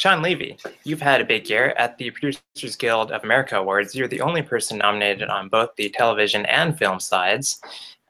Shawn Levy, you've had a big year at the Producers Guild of America Awards. You're the only person nominated on both the television and film sides.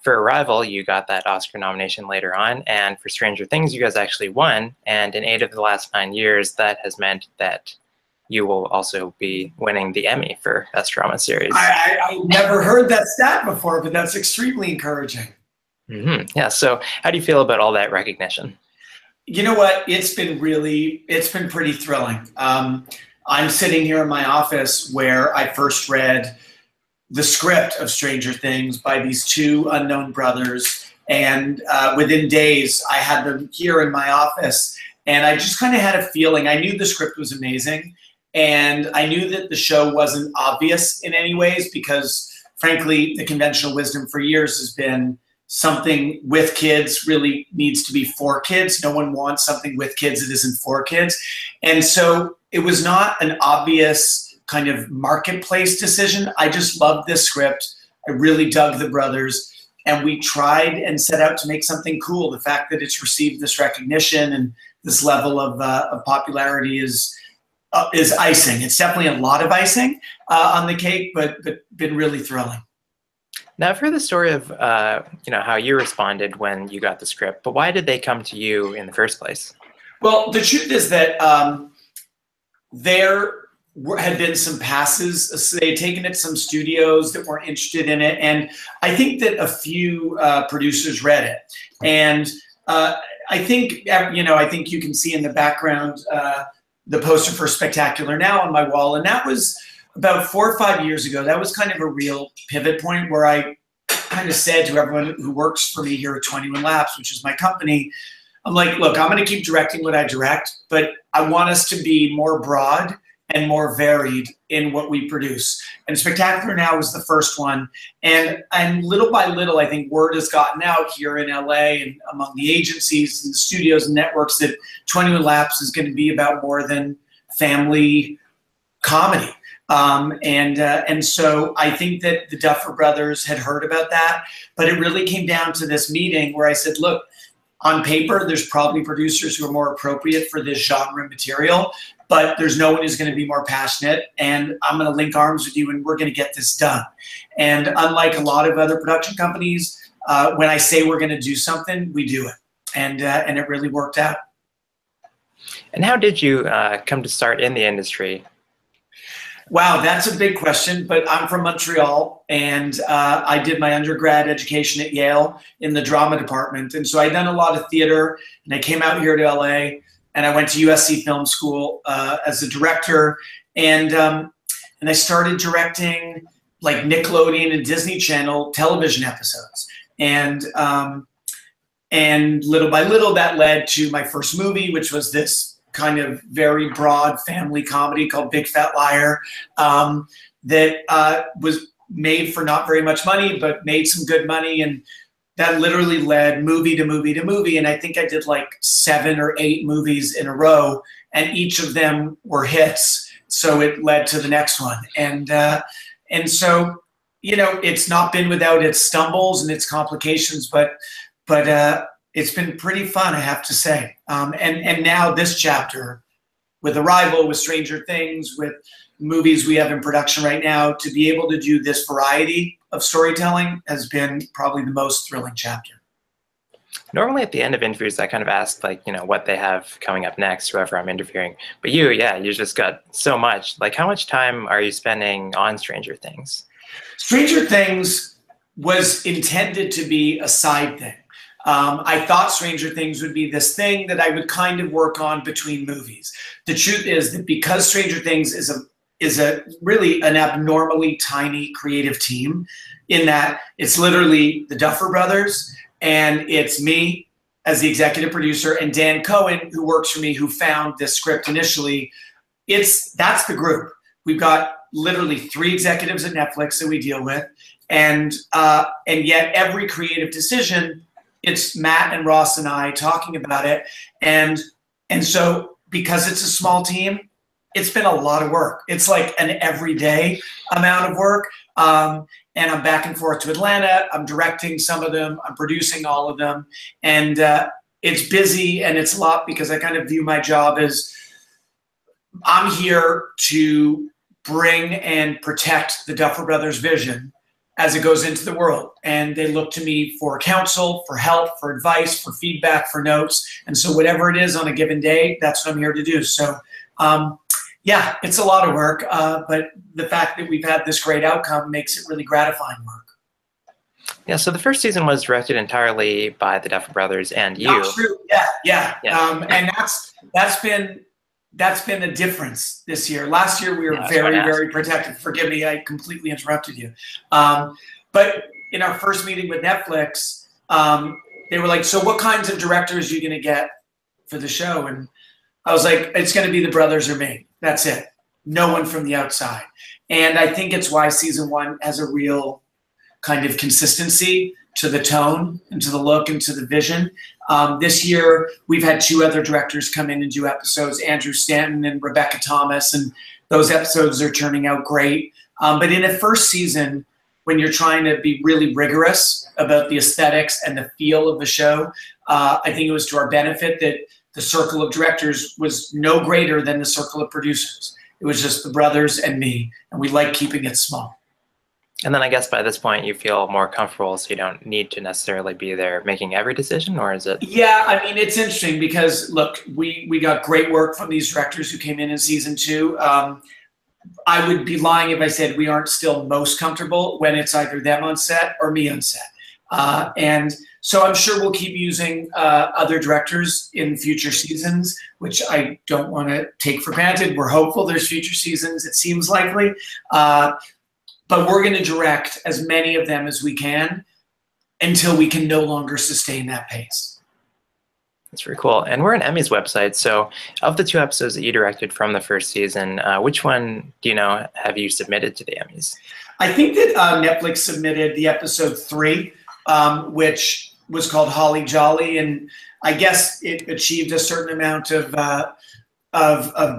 For Arrival, you got that Oscar nomination later on, and for Stranger Things, you guys actually won. And in 8 of the last 9 years, that has meant that you will also be winning the Emmy for Best Drama Series. I never heard that stat before, but that's extremely encouraging. Yeah, so how do you feel about all that recognition? You know what? It's been pretty thrilling. I'm sitting here in my office where I first read the script of Stranger Things by these two unknown brothers. And within days, I had them here in my office. And I just kind of had a feeling. I knew the script was amazing. And I knew that the show wasn't obvious in any ways because, frankly, the conventional wisdom for years has been something with kids really needs to be for kids. No one wants something with kids that isn't for kids. And so it was not an obvious kind of marketplace decision. I just loved this script. I really dug the brothers. And we tried and set out to make something cool. The fact that it's received this recognition and this level of popularity is icing. It's definitely a lot of icing on the cake, but been really thrilling. Now, I've heard the story of how you responded when you got the script, but why did they come to you in the first place? Well, the truth is that there had been some passes. They had taken it to some studios that weren't interested in it, and I think that a few producers read it. And I think you can see in the background the poster for Spectacular Now on my wall, and that was about 4 or 5 years ago. That was kind of a real pivot point where I kind of said to everyone who works for me here at 21 Laps, which is my company, I'm like, look, I'm going to keep directing what I direct, but I want us to be more broad and more varied in what we produce. And Spectacular Now was the first one. And little by little, I think word has gotten out here in LA and among the agencies and the studios and networks that 21 Laps is going to be about more than family comedy. And so I think that the Duffer Brothers had heard about that, but it really came down to this meeting where I said, look, on paper, there's probably producers who are more appropriate for this genre material, but there's no one who's going to be more passionate, and I'm going to link arms with you and we're going to get this done. And unlike a lot of other production companies, when I say we're going to do something, we do it. And it really worked out. And how did you come to start in the industry? Wow, that's a big question, but I'm from Montreal, and I did my undergrad education at Yale in the drama department. And so I'd done a lot of theater, and I came out here to LA, and I went to USC Film School as a director, and I started directing like Nickelodeon and Disney Channel television episodes. And little by little, that led to my first movie, which was this kind of very broad family comedy called Big Fat Liar that was made for not very much money, but made some good money. And that literally led movie to movie to movie. And I think I did like 7 or 8 movies in a row, and each of them were hits. So it led to the next one. And so, it's not been without its stumbles and its complications, but it's been pretty fun, I have to say. And now this chapter with Arrival, with Stranger Things, with movies we have in production right now, to be able to do this variety of storytelling has been probably the most thrilling chapter. Normally at the end of interviews, I kind of ask what they have coming up next, whoever I'm interviewing. But you just got so much. Like, how much time are you spending on Stranger Things? Stranger Things was intended to be a side thing. I thought Stranger Things would be this thing that I would kind of work on between movies. The truth is that because Stranger Things is a really an abnormally tiny creative team, in that it's literally the Duffer Brothers and it's me as the executive producer and Dan Cohen, who works for me, who found this script initially. That's the group. We've got literally 3 executives at Netflix that we deal with, and yet every creative decision, it's Matt and Ross and I talking about it. And so because it's a small team, it's been a lot of work. It's like an everyday amount of work. And I'm back and forth to Atlanta. I'm directing some of them. I'm producing all of them. And it's busy and it's a lot because I kind of view my job as I'm here to bring and protect the Duffer Brothers vision as it goes into the world. And they look to me for counsel, for help, for advice, for feedback, for notes. And so whatever it is on a given day, that's what I'm here to do. So yeah, it's a lot of work, but the fact that we've had this great outcome makes it really gratifying work. Yeah, so the first season was directed entirely by the Duffer Brothers and you. Not true. Yeah. And that's been a difference this year. Last year we were very protective. Forgive me, I completely interrupted you. But in our first meeting with Netflix, they were like, "So what kinds of directors are you going to get for the show?" And I was like, "It's going to be the brothers or me. That's it. No one from the outside." And I think it's why season 1 has a real kind of consistency to the tone and to the look and to the vision. This year, we've had 2 other directors come in and do episodes, Andrew Stanton and Rebecca Thomas, and those episodes are turning out great. But in a first season, when you're trying to be really rigorous about the aesthetics and the feel of the show, I think it was to our benefit that the circle of directors was no greater than the circle of producers. It was just the brothers and me, and we like keeping it small. And then I guess by this point you feel more comfortable, so you don't need to necessarily be there making every decision, or is it? Yeah, I mean, it's interesting because, look, we got great work from these directors who came in season 2. I would be lying if I said we aren't still most comfortable when it's either them on set or me on set. And so I'm sure we'll keep using other directors in future seasons, which I don't want to take for granted. We're hopeful there's future seasons. It seems likely. But we're going to direct as many of them as we can until we can no longer sustain that pace. That's very cool. And we're an Emmys website. So of the 2 episodes that you directed from the first season, which one do you know have you submitted to the Emmys? I think that Netflix submitted the episode 3, which was called Holly Jolly. And I guess it achieved a certain amount of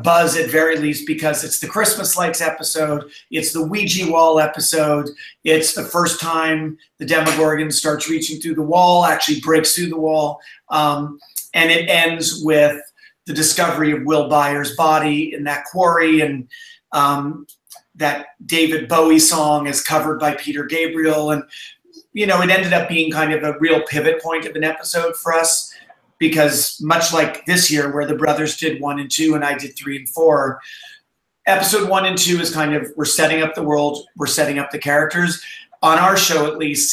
buzz at very least because it's the Christmas lights episode, it's the Ouija wall episode, it's the first time the Demogorgon starts reaching through the wall, actually breaks through the wall, and it ends with the discovery of Will Byers' body in that quarry, and that David Bowie song is covered by Peter Gabriel, and it ended up being kind of a real pivot point of an episode for us. Because much like this year where the brothers did 1 and 2 and I did 3 and 4, episode 1 and 2 is kind of, we're setting up the world, we're setting up the characters. On our show, at least,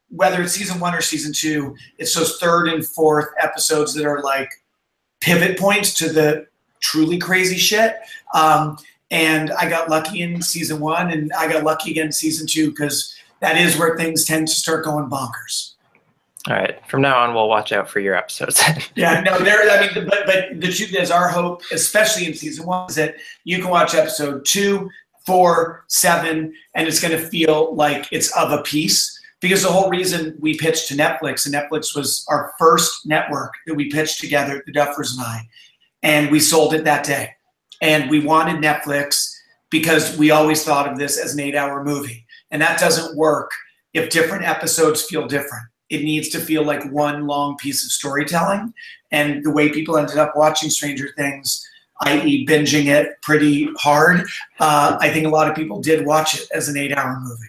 whether it's season 1 or season 2, it's those 3rd and 4th episodes that are like pivot points to the truly crazy shit. And I got lucky in season 1 and I got lucky again in season 2 because that is where things tend to start going bonkers. All right. From now on, we'll watch out for your episodes. Yeah, no, but the truth is, our hope, especially in season 1, is that you can watch episode 2, 4, 7, and it's going to feel like it's of a piece. Because the whole reason we pitched to Netflix, and Netflix was our first network that we pitched together, the Duffers and I, and we sold it that day. And we wanted Netflix because we always thought of this as an 8-hour movie. And that doesn't work if different episodes feel different. It needs to feel like one long piece of storytelling. And the way people ended up watching Stranger Things, i.e. binging it pretty hard, I think a lot of people did watch it as an 8-hour movie.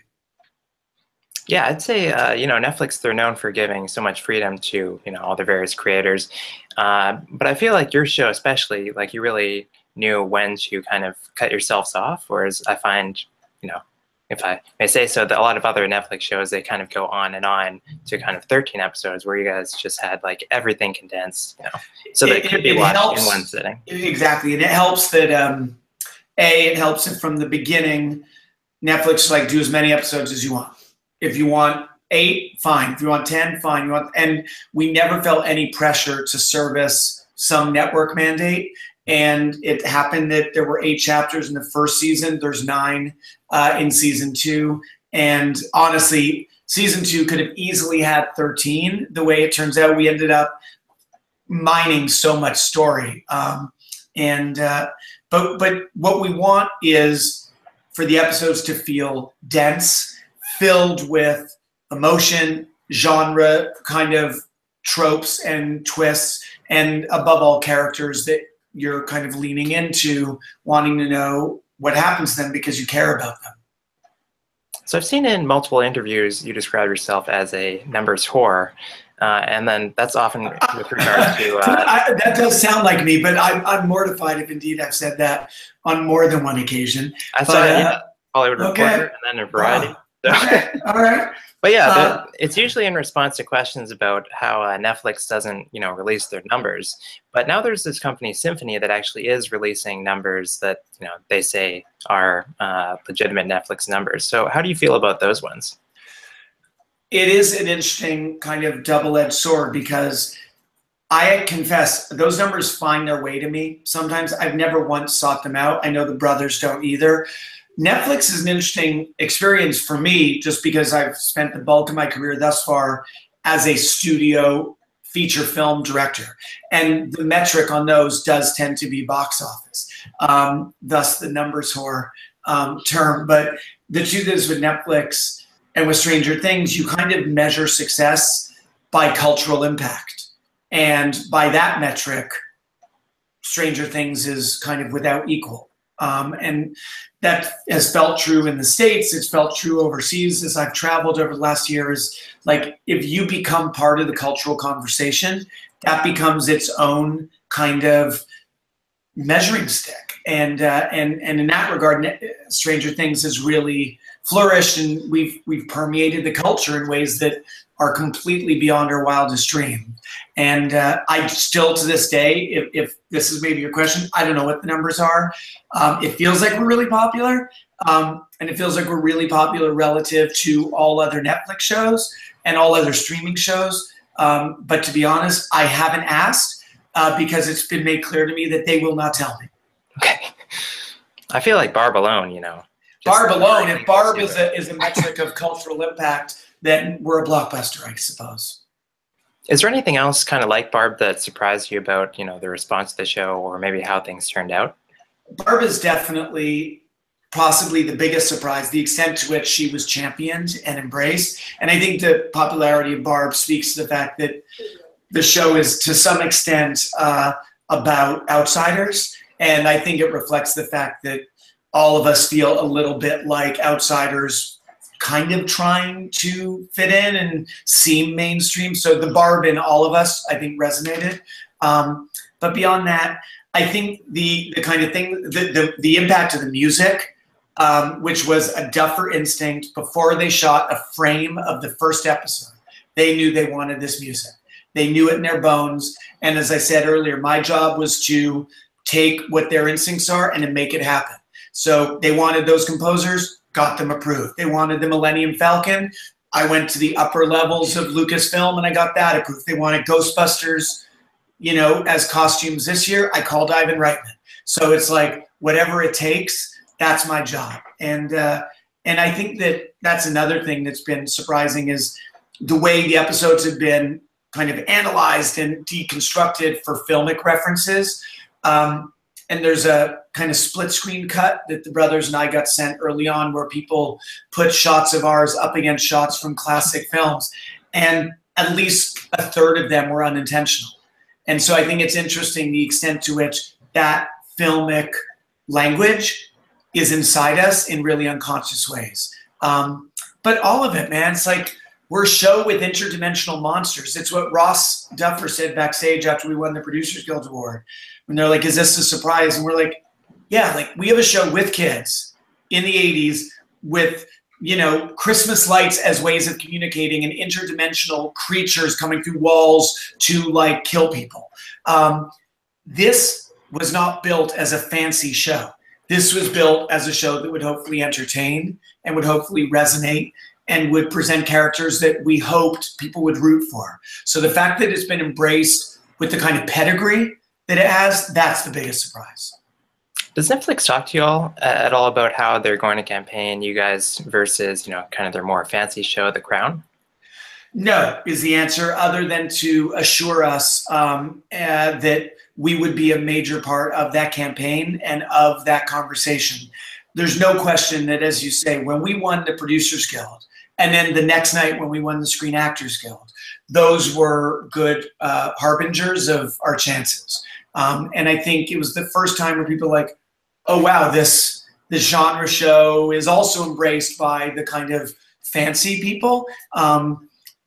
Yeah, I'd say, Netflix, they're known for giving so much freedom to, all the various creators. But I feel like your show especially, like you really knew when to kind of cut yourselves off, whereas I find, if I may say so, that a lot of other Netflix shows, they kind of go on and on to kind of 13 episodes where you guys just had like everything condensed, so that it could be watched in one sitting. Exactly. And it helps that, it helps that from the beginning, Netflix like do as many episodes as you want. If you want 8, fine. If you want 10, fine. And we never felt any pressure to service some network mandate. And it happened that there were 8 chapters in the first season. There's 9 in season 2. And honestly, season 2 could have easily had 13. The way it turns out, we ended up mining so much story. But what we want is for the episodes to feel dense, filled with emotion, genre kind of tropes and twists, and above all, characters that you're kind of leaning into wanting to know what happens to them because you care about them. So I've seen in multiple interviews you describe yourself as a numbers whore, and then that's often with regard to. That does sound like me, but I'm mortified if indeed I've said that on more than one occasion. I saw it in Hollywood Reporter and then in Variety. So. Okay, all right. But yeah, it's usually in response to questions about how Netflix doesn't, release their numbers. But now there's this company, Symphony, that actually is releasing numbers that, they say are legitimate Netflix numbers. So how do you feel about those ones? It is an interesting kind of double-edged sword because I confess those numbers find their way to me. Sometimes I've never once sought them out. I know the brothers don't either. Netflix is an interesting experience for me just because I've spent the bulk of my career thus far as a studio feature film director. And the metric on those does tend to be box office, thus the numbers whore term. But the truth is with Netflix and with Stranger Things, you kind of measure success by cultural impact. And by that metric, Stranger Things is kind of without equal. And that has felt true in the States. It's felt true overseas as I've traveled over the last years. Like if you become part of the cultural conversation, that becomes its own kind of measuring stick. And in that regard, Stranger Things has really flourished, and we've permeated the culture in ways that are completely beyond our wildest dream. And I still, to this day, if this is maybe your question, I don't know what the numbers are. It feels like we're really popular, and it feels like we're really popular relative to all other Netflix shows and all other streaming shows. But to be honest, I haven't asked because it's been made clear to me that they will not tell me. Okay. I feel like Barb alone, Barb alone, if Barb is a metric of cultural impact, then we're a blockbuster, I suppose. Is there anything else kind of like Barb that surprised you about, the response to the show or maybe how things turned out? Barb is definitely possibly the biggest surprise, the extent to which she was championed and embraced. And I think the popularity of Barb speaks to the fact that the show is to some extent about outsiders. And I think it reflects the fact that all of us feel a little bit like outsiders kind of trying to fit in and seem mainstream. So the Barb in all of us, I think, resonated. But beyond that, I think the kind of thing, the impact of the music, which was a Duffer instinct before they shot a frame of the first episode. They knew they wanted this music. They knew it in their bones. And as I said earlier, my job was to take what their instincts are and to make it happen. So they wanted those composers, got them approved. They wanted the Millennium Falcon. I went to the upper levels of Lucasfilm and I got that approved. They wanted Ghostbusters, as costumes this year. I called Ivan Reitman. So it's like whatever it takes, that's my job. And I think that that's another thing that's been surprising is the way the episodes have been kind of analyzed and deconstructed for filmic references. And there's a kind of split screen cut that the brothers and I got sent early on where people put shots of ours up against shots from classic films. And at least a third of them were unintentional. And so I think it's interesting the extent to which that filmic language is inside us in really unconscious ways. But all of it, man, it's like we're a show with interdimensional monsters. It's what Ross Duffer said backstage after we won the Producers Guild Award. When they're like, is this a surprise? And we're like, yeah, like we have a show with kids in the 80s with, Christmas lights as ways of communicating and interdimensional creatures coming through walls to like kill people. This was not built as a fancy show. This was built as a show that would hopefully entertain and would hopefully resonate and would present characters that we hoped people would root for. So the fact that it's been embraced with the kind of pedigree that it has, that's the biggest surprise. Does Netflix talk to you all at all about how they're going to campaign you guys versus, kind of their more fancy show, The Crown? No, is the answer, other than to assure us that we would be a major part of that campaign and of that conversation. There's no question that, as you say, when we won the Producers Guild, and then the next night when we won the Screen Actors Guild, those were good harbingers of our chances. And I think it was the first time where people were like, oh, wow, this genre show is also embraced by the kind of fancy people. And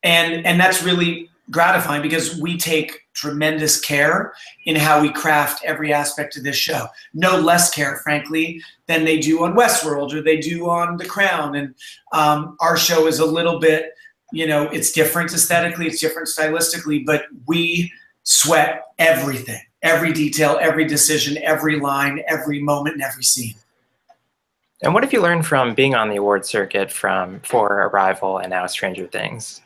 that's really gratifying because we take tremendous care in how we craft every aspect of this show. No less care, frankly, than they do on Westworld or they do on The Crown. And our show is a little bit, it's different aesthetically, it's different stylistically, but we sweat everything, every detail, every decision, every line, every moment, and every scene. And what have you learned from being on the award circuit for Arrival and now Stranger Things?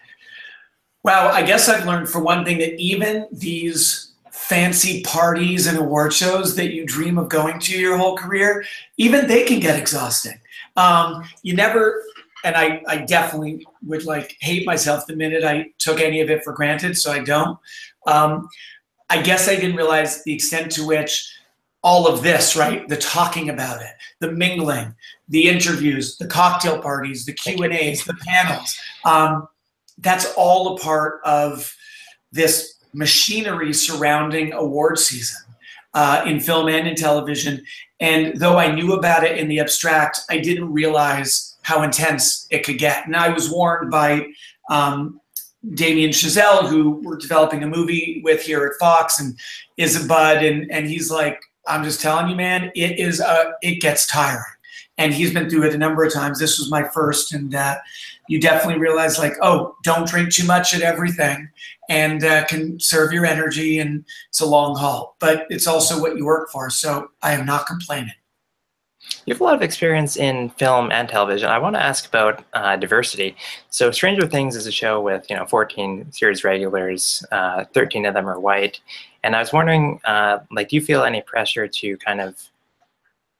Well, I guess I've learned, for one thing, that even these fancy parties and award shows that you dream of going to your whole career, even they can get exhausting. You never, and I definitely would hate myself the minute I took any of it for granted, so I don't. I guess I didn't realize the extent to which all of this, right? The talking about it, the mingling, the interviews, the cocktail parties, the Q&As, the panels, that's all a part of this machinery surrounding award season in film and in television. And though I knew about it in the abstract, I didn't realize how intense it could get. And I was warned by Damien Chazelle, who we're developing a movie with here at Fox, and is a bud. And he's like, I'm just telling you, man, it gets tiring. And he's been through it a number of times. This was my first, and you definitely realize, don't drink too much at everything, and conserve your energy, and it's a long haul. But it's also what you work for, so I am not complaining. You have a lot of experience in film and television. I want to ask about diversity. So Stranger Things is a show with 14 series regulars, 13 of them are white. And I was wondering, do you feel any pressure to kind of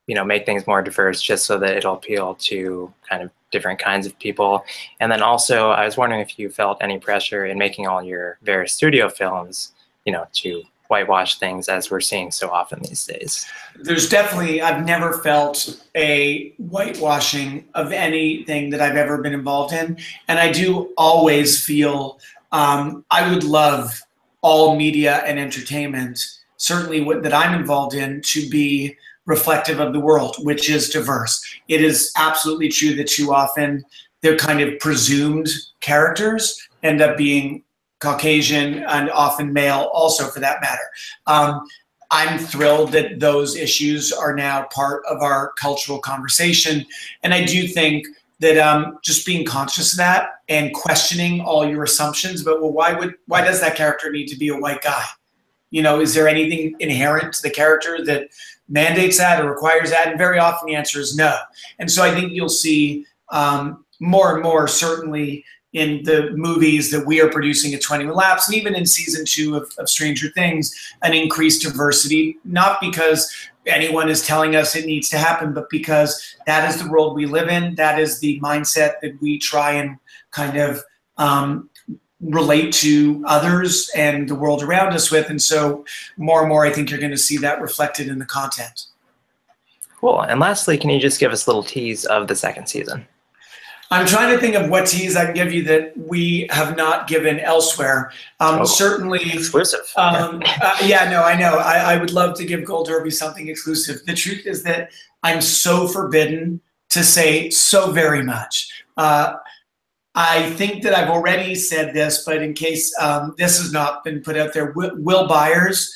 make things more diverse just so that it'll appeal to kind of different kinds of people? And then also, I was wondering if you felt any pressure in making all your various studio films, to whitewash things as we're seeing so often these days. There's definitely, I've never felt a whitewashing of anything that I've ever been involved in. And I do always feel, I would love all media and entertainment, certainly that I'm involved in, to be reflective of the world, which is diverse. It is absolutely true that too often they're kind of presumed characters end up being Caucasian and often male also, for that matter. I'm thrilled that those issues are now part of our cultural conversation. And I do think that just being conscious of that and questioning all your assumptions about, well, why does that character need to be a white guy? Is there anything inherent to the character that mandates that or requires that? And very often the answer is no. And so I think you'll see more and more, certainly in the movies that we are producing at 21 Laps, and even in season 2 of Stranger Things, an increased diversity, not because anyone is telling us it needs to happen, but because that is the world we live in. That is the mindset that we try and kind of relate to others and the world around us with. And so more and more, I think you're going to see that reflected in the content. Cool. And lastly, can you just give us a little tease of the second season? I'm trying to think of what tease I can give you that we have not given elsewhere. Certainly exclusive. Yeah, no, I know. I would love to give Gold Derby something exclusive. The truth is that I'm so forbidden to say so very much. I think that I've already said this, but in case this has not been put out there, Will Byers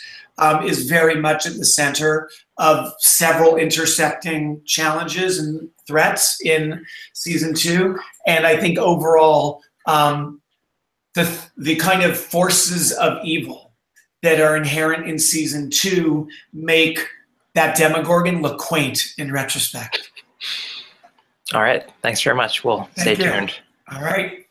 is very much at the center of several intersecting challenges and threats in season 2. And I think overall, the kind of forces of evil that are inherent in season 2 make that Demogorgon look quaint in retrospect. All right. Thanks very much. We'll stay tuned. All right.